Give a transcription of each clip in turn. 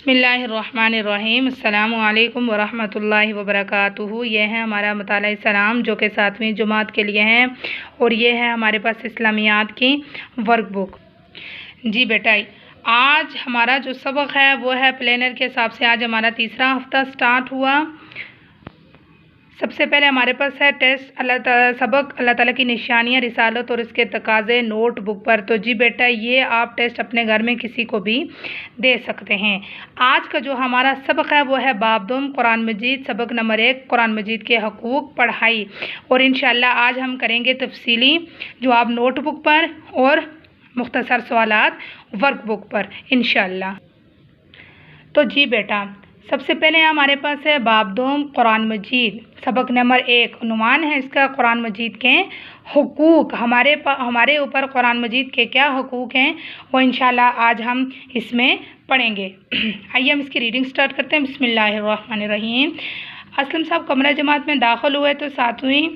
बिस्मिल्लाहिर्रहमानिर्रहीम। अस्सलामु अलैकुम वरहमतुल्लाहि वबरकातुहू। ये है हमारा मताला सलाम जो कि 7वीं जमात के लिए है और ये है हमारे पास इस्लामियात की वर्कबुक। जी बेटा, आज हमारा जो सबक है वो है प्लानर के हिसाब से आज हमारा तीसरा हफ्ता स्टार्ट हुआ। सबसे पहले हमारे पास है टेस्ट सबक अल्लाह ताला की निशानियाँ, रिसालत और इसके तकाज़े नोट बुक पर। तो जी बेटा, ये आप टेस्ट अपने घर में किसी को भी दे सकते हैं। आज का जो हमारा सबक है वो है बाब दुम कुरान मजीद, सबक नंबर 1 कुरान मजीद के हकूक़ पढ़ाई। और इंशाअल्लाह आज हम करेंगे तफसीली जवाब नोट बुक पर और मुख्तसर सवालात वर्कबुक पर इंशाअल्लाह। तो जी बेटा, सबसे पहले हमारे पास है बाब दुम कुरान मजीद, सबक नंबर 1। उन्वान है इसका कुरान मजीद के हुकूक। हमारे ऊपर कुरान मजीद के क्या हुकूक हैं वो इंशाअल्लाह आज हम इसमें पढ़ेंगे। आइए हम इसकी रीडिंग स्टार्ट करते हैं। बिस्मिल्लाहिर्रहमानिर्रहीम। असलम साहब कमरा जमात में दाखिल हुए तो 7वीं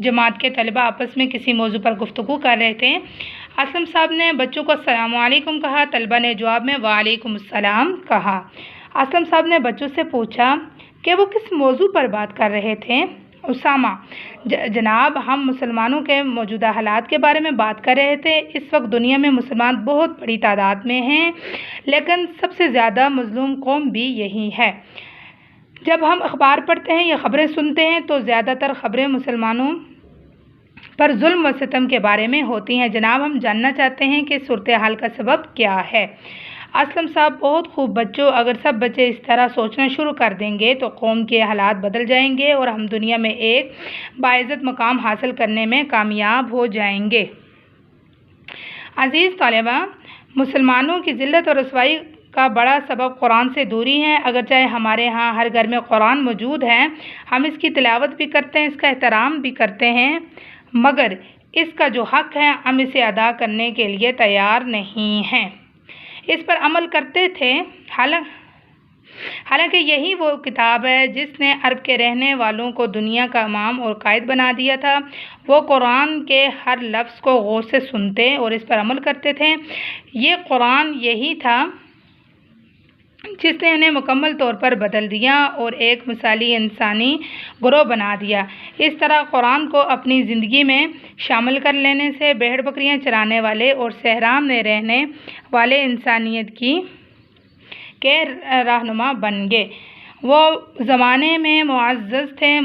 जमात के तलबा आपस में किसी मौजू पर गुफ्तगू कर रहे थे। असलम साहब ने बच्चों को अस्सलामु अलैकुम कहा, तलबा ने जवाब में वालेकुम अस्सलाम कहा। असलम साहब ने बच्चों से पूछा कि वो किस मौजू पर बात कर रहे थे। उसामा, जनाब हम मुसलमानों के मौजूदा हालात के बारे में बात कर रहे थे। इस वक्त दुनिया में मुसलमान बहुत बड़ी तादाद में हैं, लेकिन सबसे ज़्यादा मज़लूम कौम भी यही है। जब हम अखबार पढ़ते हैं या ख़बरें सुनते हैं तो ज़्यादातर ख़बरें मुसलमानों पर जुल्म व सितम के बारे में होती हैं। जनाब हम जानना चाहते हैं कि सूरत हाल का सबब क्या है। असलम साहब, बहुत खूब बच्चों, अगर सब बच्चे इस तरह सोचना शुरू कर देंगे तो कौम के हालात बदल जाएंगे और हम दुनिया में एक बाइज़्ज़त मकाम हासिल करने में कामयाब हो जाएंगे। अज़ीज़ तलबा, मुसलमानों की ज़िल्लत और रसवाई का बड़ा सबब कुरान से दूरी है। अगर चाहे हमारे यहाँ हर घर में कुरान मौजूद है, हम इसकी तिलावत भी करते हैं, इसका एहतराम भी करते हैं, मगर इसका जो हक़ है हम इसे अदा करने के लिए तैयार नहीं हैं। इस पर अमल करते थे। हालांकि यही वो किताब है जिसने अरब के रहने वालों को दुनिया का इमाम और कायद बना दिया था। वो कुरान के हर लफ्ज़ को गौर से सुनते और इस पर अमल करते थे। ये कुरान यही था जिसने उन्हें मुकम्मल तौर पर बदल दिया और एक मिसाली इंसानी ग्रोह बना दिया। इस तरह कुरान को अपनी ज़िंदगी में शामिल कर लेने से भेड़ बकरियां चराने वाले और सहरा में रहने वाले इंसानियत के रहनुमा बन गए। वो ज़माने में मुअज़्ज़ज़ थे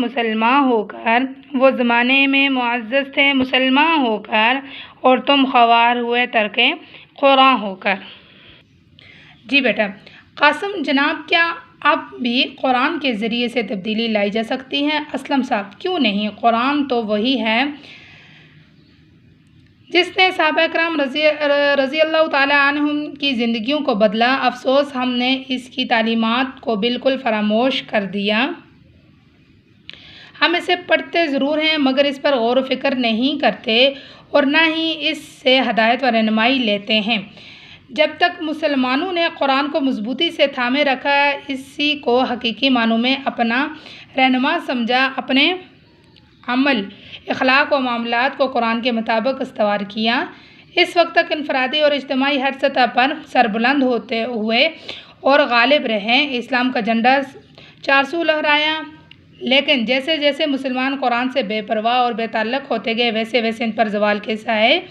मुसलमान होकर और तुम ख़वार हुए तर्के कुरान होकर। जी बेटा कासिम, जनाब क्या अब भी कुरान के ज़रिए से तब्दीली लाई जा सकती है? असलम साहब, क्यों नहीं, कुरान तो वही है जिसने सहाबा किराम रज़ी अल्लाह ताला अन्हुम की ज़िंदगियों को बदला। अफसोस हमने इसकी तालीमात को बिल्कुल फरामोश कर दिया। हम इसे पढ़ते ज़रूर हैं मगर इस पर गौर व फिक्र नहीं करते और ना ही इससे हदायत व रहनुमाई लेते हैं। जब तक मुसलमानों ने कुरान को मजबूती से थामे रखा, इसी को हकीकी मानों में अपना रहनुमा समझा, अपने अमल, इखलाक व मामलात को कुरान के मुताबिक इस्तवार किया, इस वक्त तक इनफरादी और इज्तिमाई हर सतह पर सरबुलंद होते हुए और गालिब रहे, इस्लाम का झंडा चारसू लहराया। लेकिन जैसे जैसे मुसलमान कुरान से बेपरवाह और बेताल्लुक़ होते गए, वैसे वैसे इन पर ज़वाल के साए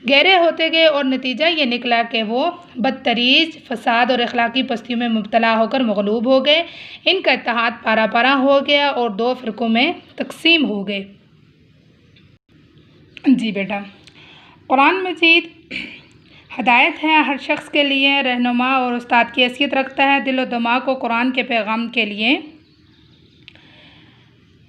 गहरे होते गए और नतीजा ये निकला कि वो बदतरीज फसाद और अखलाकी पस्तियों में मुब्तला होकर मगलूब हो गए। इनका इत्तेहाद पारा पारा हो गया और 2 फ़िरक़ों में तकसीम हो गए। जी बेटा, कुरान मजीद हदायत है, हर शख्स के लिए रहनुमा और उस्ताद की हैसियत रखता है। दिल व दिमाग को कुरान के पैगाम के लिए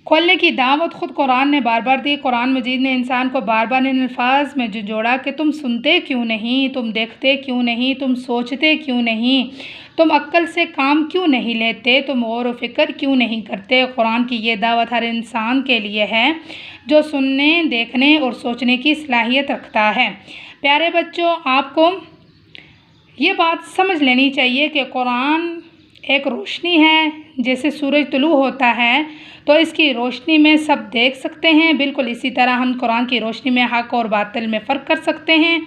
खोलने की दावत खुद कुरान ने बार बार दी। कुरान मजीद ने इंसान को बार बार इन अल्फाज में जोड़ा कि तुम सुनते क्यों नहीं, तुम देखते क्यों नहीं, तुम सोचते क्यों नहीं, तुम अक्ल से काम क्यों नहीं लेते, तुम गौर व फिक्र क्यों नहीं करते। कुरान की ये दावत हर इंसान के लिए है जो सुनने, देखने और सोचने की सलाहियत रखता है। प्यारे बच्चों, आपको ये बात समझ लेनी चाहिए कि कुरान एक रोशनी है। जैसे सूरज तुलू होता है तो इसकी रोशनी में सब देख सकते हैं, बिल्कुल इसी तरह हम कुरान की रोशनी में हक़ और बातिल में फ़र्क कर सकते हैं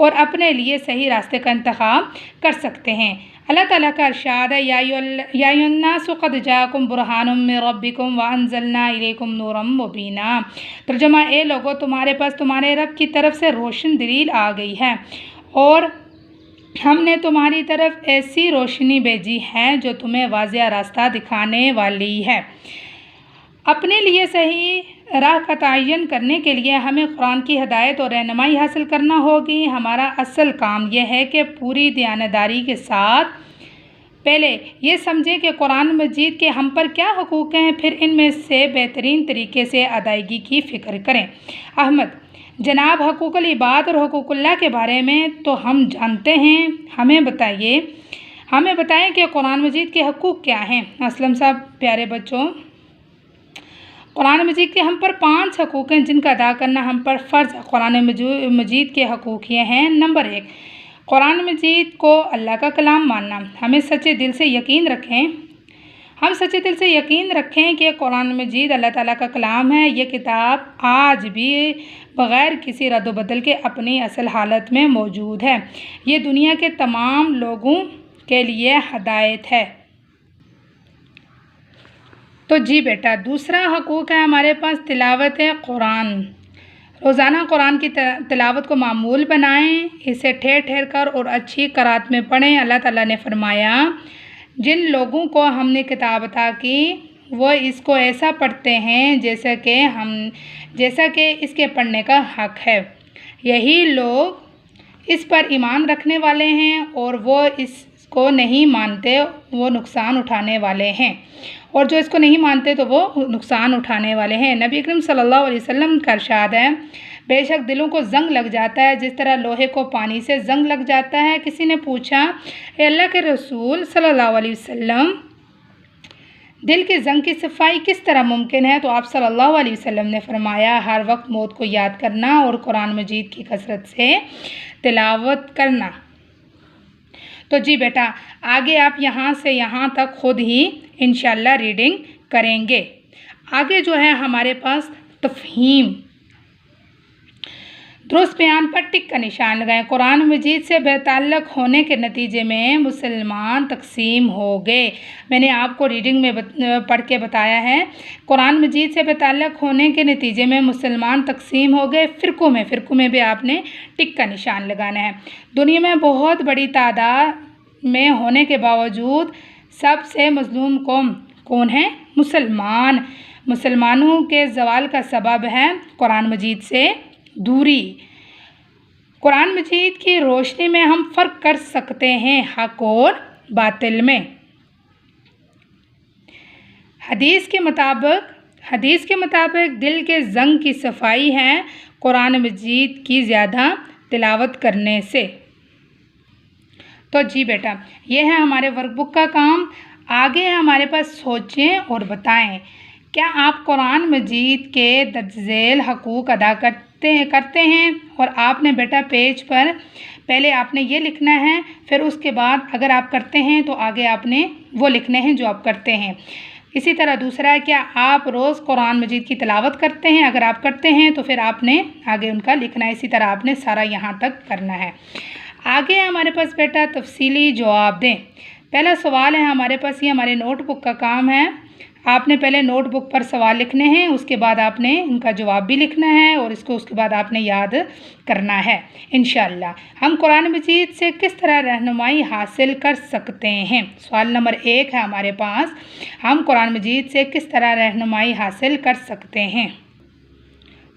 और अपने लिए सही रास्ते का इंतखाब कर सकते हैं। अल्लाह ताला का इरशाद है, या अय्युहन्नासु क़द जाअकुम बुरहानुम मिन रब्बिकुम व अंज़लना इलैकुम नूरम मुबीना। तर्जुमा, ए लोगो, तुम्हारे पास तुम्हारे रब की तरफ से रोशन दलील आ गई है और हमने तुम्हारी तरफ ऐसी रोशनी भेजी है जो तुम्हें वाज़िह रास्ता दिखाने वाली है। अपने लिए सही राह का तयन करने के लिए हमें कुरान की हिदायत और रहनुमाई हासिल करना होगी। हमारा असल काम यह है कि पूरी दयानतदारी के साथ पहले ये समझें कि कुरान मजीद के हम पर क्या हुकूक़ हैं, फिर इनमें से बेहतरीन तरीके से अदायगी की फ़िक्र करें। अहमद जनाब, हकूक़ुल इबाद और हकूक़ुल्लाह के बारे में तो हम जानते हैं, हमें बताएं कि कुरान मजीद के हकूक़ क्या हैं। असलम साहब, प्यारे बच्चों, कुरान मजीद के हम पर 5 हकूक़ हैं जिनका अदा करना हम पर फ़र्ज़ है। कुरान मजीद के हकूक़ ये हैं। नंबर 1, कुरान मजीद को अल्लाह का कलाम मानना। हम सच्चे दिल से यकीन रखें कि कुरान मजीद अल्लाह ताला का कलाम है। ये किताब आज भी बग़ैर किसी रद्द-बदल के अपनी असल हालत में मौजूद है। ये दुनिया के तमाम लोगों के लिए हिदायत है। तो जी बेटा, दूसरा हकूक़ है हमारे पास तिलावत कुरान। रोज़ाना कुरान की तिलावत को मामूल बनाएं, इसे ठहर ठहर कर और अच्छी क़राअत में पढ़ें। अल्लाह ताला ने फरमाया, जिन लोगों को हमने किताब अता की वो इसको ऐसा पढ़ते हैं जैसा कि इसके पढ़ने का हक़ है। यही लोग इस पर ईमान रखने वाले हैं और वो इसको नहीं मानते, वो नुकसान उठाने वाले हैं, और जो इसको नहीं मानते तो वो नुकसान उठाने वाले हैं। नबी अकरम सल्लल्लाहु अलैहि वसल्लम का इरशाद है, बेशक दिलों को जंग लग जाता है जिस तरह लोहे को पानी से जंग लग जाता है। किसी ने पूछा, ए अल्लाह के रसूल सल्लल्लाहु अलैहि वसल्लम, दिल की जंग की सफाई किस तरह मुमकिन है? तो आप सल्लल्लाहु अलैहि वसल्लम ने फरमाया, हर वक्त मौत को याद करना और कुरान मजीद की कसरत से तिलावत करना। तो जी बेटा, आगे आप यहाँ से यहाँ तक खुद ही इंशाअल्लाह रीडिंग करेंगे। आगे जो है हमारे पास तफ़हीम, दुरुस्त बयान पर टिक का निशान लगाएं। कुरान मजीद से बेताल्लुक़ होने के नतीजे में मुसलमान तकसीम हो गए। मैंने आपको रीडिंग में पढ़ के बताया है, कुरान मजीद से बेताल्लुक़ होने के नतीजे में मुसलमान तकसीम हो गए। फ़िरक़ों में भी आपने टिक का निशान लगाना है। दुनिया में बहुत बड़ी तादाद में होने के बावजूद सबसे मज़लूम कौम कौन है? मुसलमान। मुसलमानों के ज़वाल का सबब है कुरान मजीद से दूरी। कुरान मजीद की रोशनी में हम फ़र्क कर सकते हैं हक़ और बातिल में। हदीस के मुताबिक दिल के जंग की सफाई है कुरान मजीद की ज़्यादा तिलावत करने से। तो जी बेटा, ये है हमारे वर्कबुक का काम। आगे हमारे पास सोचें और बताएं, क्या आप कुरान मजीद के दर्ज हकूक़ अदा करते हैं? और आपने बेटा पेज पर पहले आपने ये लिखना है, फिर उसके बाद अगर आप करते हैं तो आगे आपने वो लिखने हैं जो आप करते हैं। इसी तरह दूसरा है, क्या आप रोज़ कुरान मजीद की तिलावत करते हैं? अगर आप करते हैं तो फिर आपने आगे उनका लिखना है। इसी तरह आपने सारा यहाँ तक करना है। आगे हमारे पास बेटा तफसीली जवाब दें। पहला सवाल है हमारे पास, ये हमारे नोटबुक का काम है। आपने पहले नोटबुक पर सवाल लिखने हैं, उसके बाद आपने इनका जवाब भी लिखना है और उसके बाद आपने याद करना है। इंशाअल्लाह हम कुरान मजीद से किस तरह रहनुमाई हासिल कर सकते हैं? सवाल नंबर 1 है हमारे पास, हम कुरान मजीद से किस तरह रहनुमाई हासिल कर सकते हैं?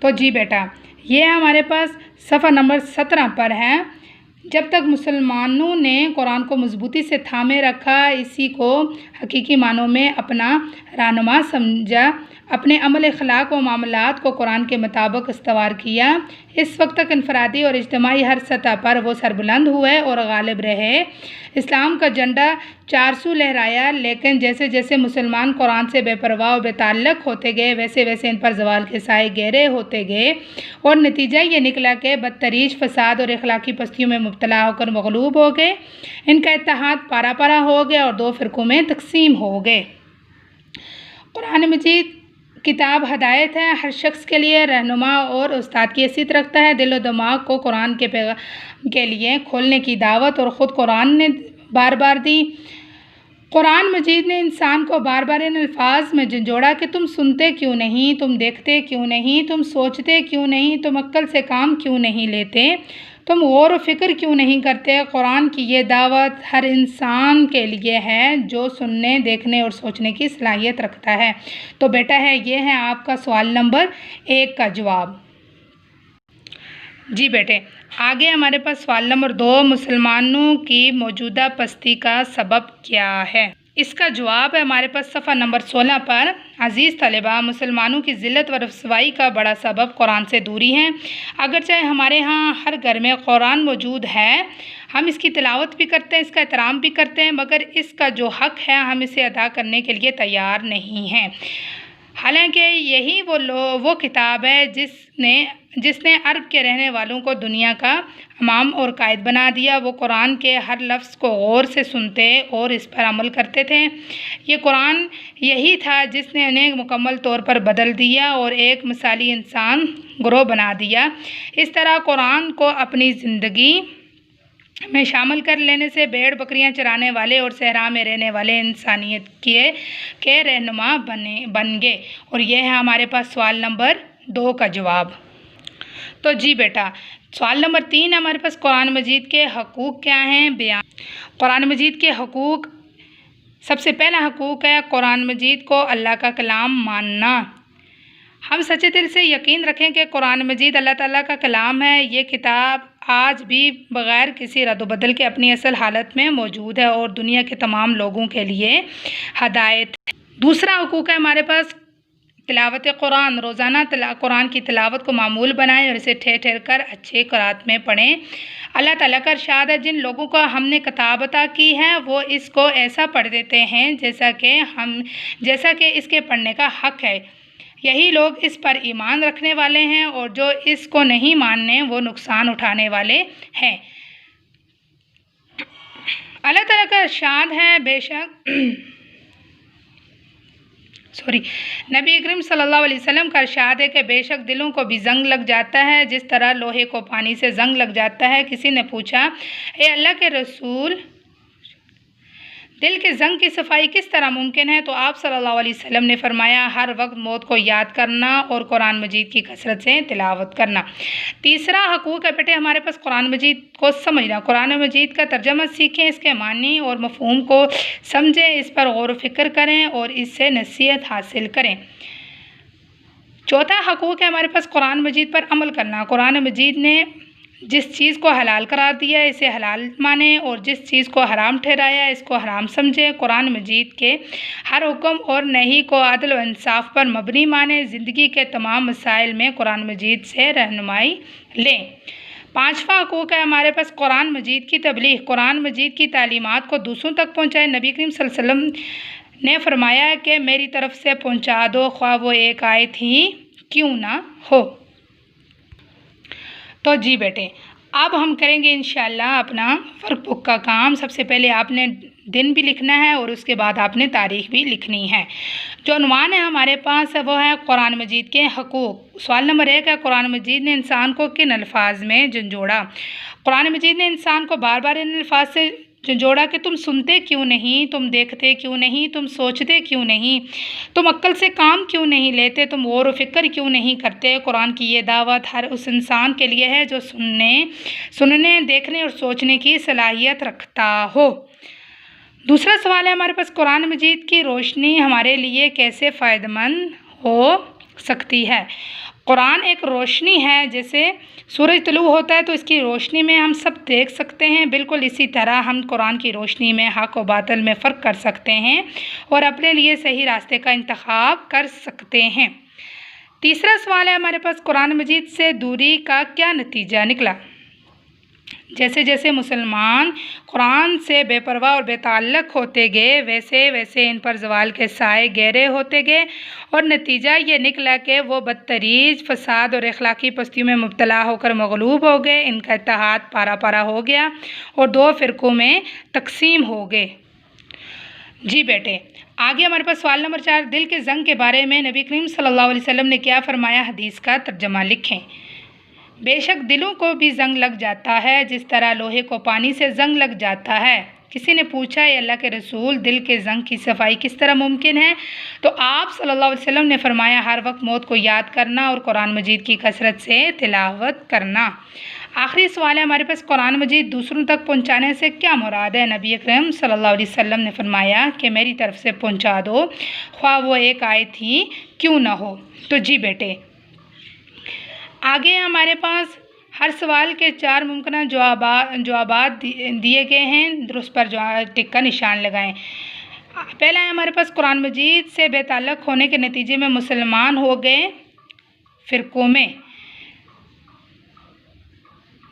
तो जी बेटा, ये हमारे पास सफ़ा नंबर 17 पर है। जब तक मुसलमानों ने कुरान को मजबूती से थामे रखा, इसी को हकीकी मानों में अपना रहनुमा समझा, अपने अमल अखलाक व मामलात को कुरान के मुताबिक इस्तवार किया, इस वक्त तक इनफरादी और इज्तिमाई हर सतह पर वो सरबुलंद हुए और गालिब रहे। इस्लाम का झंडा 400 लहराया, लेकिन जैसे जैसे मुसलमान कुरान से बेपरवाह और बेताल्लुक़ होते गए, वैसे वैसे इन पर ज़वाल के साए गहरे होते गए और नतीजा ये निकला कि बदतरीज फसाद और अखलाकी पस्तियों में मुब्तला होकर मग़लूब हो गए। इनका इत्तेहाद पारा पारा हो गया और 2 फ़िरक़ों में तकसीम हो गए। कुरान मजीद किताब हदायत है, हर शख्स के लिए रहनुमा और उस्ताद की हैसियत रखता है। दिल और दिमाग को कुरान के पैगाम के लिए खोलने की दावत और ख़ुद कुरान ने बार बार दी। कुरान मजीद ने इंसान को बार बार इन अल्फाज में झंझोड़ा कि तुम सुनते क्यों नहीं, तुम देखते क्यों नहीं, तुम सोचते क्यों नहीं, तुम अक्ल से काम क्यों नहीं लेते, तुम गौर व फिक्र क्यों नहीं करते। कुरान की ये दावत हर इंसान के लिए है जो सुनने, देखने और सोचने की सलाहियत रखता है। तो बेटा ये है आपका सवाल नंबर 1 का जवाब। जी बेटे, आगे हमारे पास सवाल नंबर 2, मुसलमानों की मौजूदा पस्ती का सबब क्या है। इसका जवाब है हमारे पास सफ़ा नंबर 16 पर। अज़ीज़ तलबा, मुसलमानों की ज़िल्लत व रसवाई का बड़ा सबब कुरान से दूरी है। अगरचे हमारे यहाँ हर घर में कुरान मौजूद है, हम इसकी तिलावत भी करते हैं, इसका एहतराम भी करते हैं, मगर इसका जो हक़ है हम इसे अदा करने के लिए तैयार नहीं हैं। हालांकि यही वो किताब है जिसने अरब के रहने वालों को दुनिया का इमाम और कायद बना दिया। वो कुरान के हर लफ्ज़ को गौर से सुनते और इस पर अमल करते थे। ये कुरान यही था जिसने उन्हें मुकम्मल तौर पर बदल दिया और एक मिसाली इंसान गिरोह बना दिया। इस तरह कुरान को अपनी ज़िंदगी में शामिल कर लेने से भेड़ बकरियां चराने वाले और सहरा में रहने वाले इंसानियत के रहनुमा बन गए। और यह है हमारे पास सवाल नंबर 2 का जवाब। तो जी बेटा, सवाल नंबर 3 हमारे पास कुरान मजीद के हकूक़ क्या हैं, बयान। कुरान मजीद के हकूक़, सबसे पहला हकूक़ है कुरान मजीद को अल्लाह का कलाम मानना। हम सच्चे दिल से यकीन रखें कि कुरान मजीद अल्लाह ताला का कलाम है। ये किताब आज भी बग़ैर किसी रद्द बदल के अपनी असल हालत में मौजूद है और दुनिया के तमाम लोगों के लिए हदायत है। दूसरा हुकूक है हमारे पास तिलावत कुरान। रोज़ाना कुरान की तिलावत को मामूल बनाएं और इसे ठहर ठहर कर अच्छे क़रात में पढ़ें। अल्लाह ताला का इरशाद है, जिन लोगों को हमने किताब अता की है वो इसको ऐसा पढ़ देते हैं जैसा कि इसके पढ़ने का हक़ है। यही लोग इस पर ईमान रखने वाले हैं और जो इसको नहीं मानने वो नुकसान उठाने वाले हैं। अल्लाह ताला का इरशाद है, नबी करीम सल्लल्लाहु अलैहि वसल्लम का इरशाद है कि बेशक दिलों को भी जंग लग जाता है जिस तरह लोहे को पानी से जंग लग जाता है। किसी ने पूछा, ए अल्लाह के रसूल, दिल के जंग की सफाई किस तरह मुमकिन है? तो आप सल्लल्लाहु अलैहि वसल्लम ने फरमाया, हर वक्त मौत को याद करना और कुरान मजीद की कसरत से तिलावत करना। तीसरा हकूक़ है बेटे हमारे पास कुरान मजीद को समझना। कुरान मजीद का तर्जमा सीखें, इसके मानी और मफ़हूम को समझें, इस पर गौर व फिक्र करें और इससे नसीहत हासिल करें। चौथा हकूक़ है हमारे पास कुरान मजीद पर अमल करना। कुरान मजीद ने जिस चीज़ को हलाल करार दिया है इसे हलाल माने और जिस चीज़ को हराम ठहराया इसको हराम समझें। कुरान मजीद के हर हुक्म और नही को अदल व इंसाफ पर मबनी माने। ज़िंदगी के तमाम मसाइल में कुरान मजीद से रहनुमाई लें। पाँचवा हकूक़ है हमारे पास कुरान मजीद की तबलीग। कुरान मजीद की तालीमात को दूसरों तक पहुँचाएँ। नबी करीम सल्लल्लाहु अलैहि वसल्लम ने फरमाया कि मेरी तरफ़ से पहुँचा दो, ख्वाह वो एक आयत ही क्यों ना हो। तो जी बेटे, अब हम करेंगे इंशाअल्लाह अपना वर्क बुक का काम। सबसे पहले आपने दिन भी लिखना है और उसके बाद आपने तारीख़ भी लिखनी है। जो उन्वान है हमारे पास वो है कुरान मजीद के हकूक़। सवाल नंबर 1 है, कुरान मजीद ने इंसान को किन अल्फाज में झंझोड़ा? कुरान मजीद ने इंसान को बार बार इन अल्फाज से झंझोड़ा कि तुम सुनते क्यों नहीं, तुम देखते क्यों नहीं, तुम सोचते क्यों नहीं, तुम अक्ल से काम क्यों नहीं लेते, तुम गौर व फिक्र क्यों नहीं करते। कुरान की ये दावत हर उस इंसान के लिए है जो सुनने, देखने और सोचने की सलाहियत रखता हो। दूसरा सवाल है हमारे पास, कुरान मजीद की रोशनी हमारे लिए कैसे फ़ायदेमंद हो सकती है? कुरान एक रोशनी है, जैसे सूरज तुलू होता है तो इसकी रोशनी में हम सब देख सकते हैं, बिल्कुल इसी तरह हम कुरान की रोशनी में हक़ और बातिल में फ़र्क कर सकते हैं और अपने लिए सही रास्ते का इंतखाब कर सकते हैं। तीसरा सवाल है हमारे पास, कुरान मजीद से दूरी का क्या नतीजा निकला? जैसे जैसे मुसलमान कुरान से बेपरवाह और बेताल्लुक़ होते गए वैसे वैसे इन पर ज़वाल के साए गहरे होते गए और नतीजा ये निकला कि वो बदतरीज फ़साद और अखलाक़ी पस्तियों में मुब्तला होकर मग़लूब हो गए। इनका इत्तेहाद पारा पारा हो गया और 2 फ़िरक़ों में तकसीम हो गए। जी बेटे, आगे हमारे पास सवाल नंबर 4, दिल के जंग के बारे में नबी करीम सल्लल्लाहु अलैहि वसल्लम ने क्या फ़रमाया? हदीस का तर्जमा लिखें। बेशक दिलों को भी जंग लग जाता है जिस तरह लोहे को पानी से जंग लग जाता है। किसी ने पूछा ये अल्लाह के रसूल दिल के ज़ंग की सफाई किस तरह मुमकिन है? तो आप सल्लल्लाहु अलैहि वसल्लम ने फरमाया हर वक्त मौत को याद करना और कुरान मजीद की कसरत से तिलावत करना। आखिरी सवाल है हमारे पास, कुरान मजीद दूसरों तक पहुंचाने से क्या मुराद है? नबी अकरम सल्लल्लाहु अलैहि वसल्लम ने फरमाया कि मेरी तरफ से पहुंचा दो, ख्वाह वो एक आयत ही क्यों ना हो। तो जी बेटे, आगे हमारे पास हर सवाल के 4 मुमकिन जवाबात दिए गए हैं, दुरुस्त पर टिक का निशान लगाएं। पहला है हमारे पास, कुरान मजीद से बेताल्लुक़ होने के नतीजे में मुसलमान हो गए फ़िरक़ों में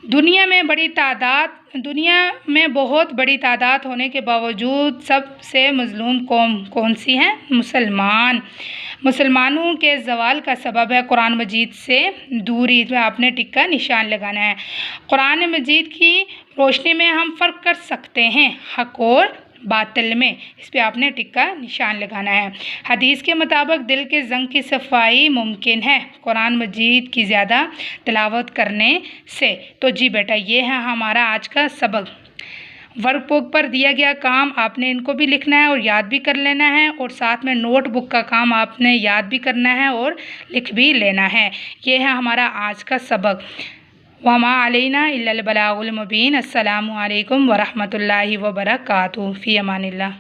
दुनिया में बहुत बड़ी तादाद होने के बावजूद सबसे मज़लूम कौम कौन सी है? मुसलमानों के ज़वाल का सबब है कुरान मजीद से दूरी। इसमें आपने टिक का निशान लगाना है। कुरान मजीद की रोशनी में हम फ़र्क कर सकते हैं हक़ और बातिल में, इस पे आपने टिक का निशान लगाना है। हदीस के मुताबिक दिल के ज़ंग की सफाई मुमकिन है कुरान मजीद की ज़्यादा तिलावत करने से। तो जी बेटा, ये है हमारा आज का सबक। वर्कबुक पर दिया गया काम आपने इनको भी लिखना है और याद भी कर लेना है, और साथ में नोटबुक का काम आपने याद भी करना है और लिख भी लेना है। ये है हमारा आज का सबक। वमा अलैना इल्लल बलागुल मुबीन। अस्सलामु अलैकुम वरहमतुल्लाहि वबरकातुहू। फ़ी अमानिल्लाह।